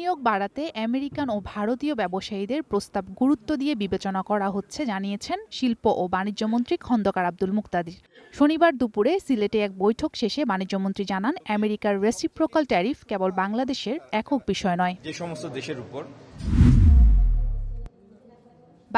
বিনিয়োগ বাড়াতে আমেরিকান ও ভারতীয় ব্যবসায়ীদের প্রস্তাব গুরুত্ব দিয়ে বিবেচনা করা হচ্ছে জানিয়েছেন শিল্প ও বাণিজ্যমন্ত্রী খন্দকার আব্দুল মুকতাদির। শনিবার দুপুরে সিলেটে এক বৈঠক শেষে বাণিজ্যমন্ত্রী জানান, আমেরিকার রেসিপ্রোকাল ট্যারিফ কেবল বাংলাদেশের একক বিষয় নয়। যে সমস্ত দেশের উপর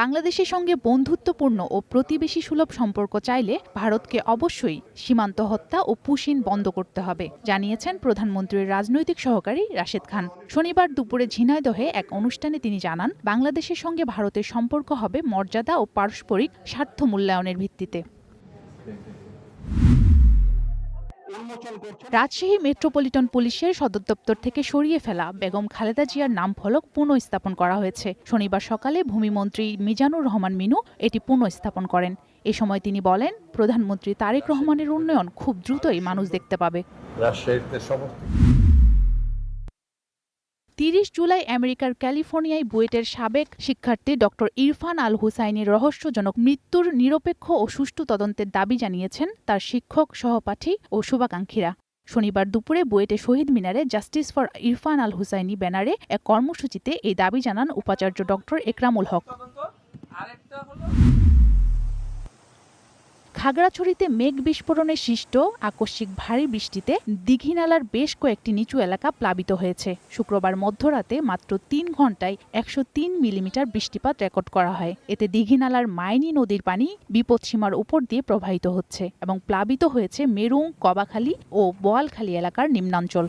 বাংলাদেশের সঙ্গে বন্ধুত্বপূর্ণ ও প্রতিবেশী সুলভ সম্পর্ক চাইলে ভারতকে অবশ্যই সীমান্ত হত্যা ও পুশিন বন্ধ করতে হবে, জানিয়েছেন প্রধানমন্ত্রীর রাজনৈতিক সহকারী রাশেদ খান। শনিবার দুপুরে ঝিনাইদহে এক অনুষ্ঠানে তিনি জানান, বাংলাদেশের সঙ্গে ভারতের সম্পর্ক হবে মর্যাদা ও পারস্পরিক স্বার্থ মূল্যায়নের ভিত্তিতে। রাজশাহী মেট্রোপলিটন পুলিশের সদর দপ্তর থেকে সরিয়ে ফেলা বেগম খালেদা জিয়ার নামফলক পুনঃস্থাপন করা হয়েছে। শনিবার সকালে ভূমিমন্ত্রী মিজানুর রহমান মিনু এটি পুনঃস্থাপন করেন। এ সময় তিনি বলেন, প্রধানমন্ত্রী তারেক রহমানের উন্নয়ন খুব দ্রুতই মানুষ দেখতে পাবে। ৩০ জুলাই আমেরিকার ক্যালিফোর্নিয়ায় বুয়েটের সাবেক শিক্ষার্থী ডক্টর ইরফান আল হুসাইনের রহস্যজনক মৃত্যুর নিরপেক্ষ ও সুষ্ঠু তদন্তের দাবি জানিয়েছেন তার শিক্ষক, সহপাঠী ও শুভাকাঙ্ক্ষীরা। শনিবার দুপুরে বুয়েটে শহীদ মিনারে জাস্টিস ফর ইরফান আল হুসাইনি ব্যানারে এক কর্মসূচিতে এই দাবি জানান উপাচার্য ডক্টর একরামুল হক। খাগড়াছড়িতে মেঘ বিস্ফোরণে সৃষ্ট আকস্মিক ভারী বৃষ্টিতে দীঘিনালার বেশ কয়েকটি নিচু এলাকা প্লাবিত হয়েছে। শুক্রবার মধ্যরাতে মাত্র ৩ ঘণ্টায় ১০৩ মিলিমিটার বৃষ্টিপাত রেকর্ড করা হয়। এতে দীঘিনালার মাইনী নদীর পানি বিপদসীমার উপর দিয়ে প্রবাহিত হচ্ছে এবং প্লাবিত হয়েছে মেরুং, কবাখালী ও বোয়ালখালী এলাকার নিম্নাঞ্চল।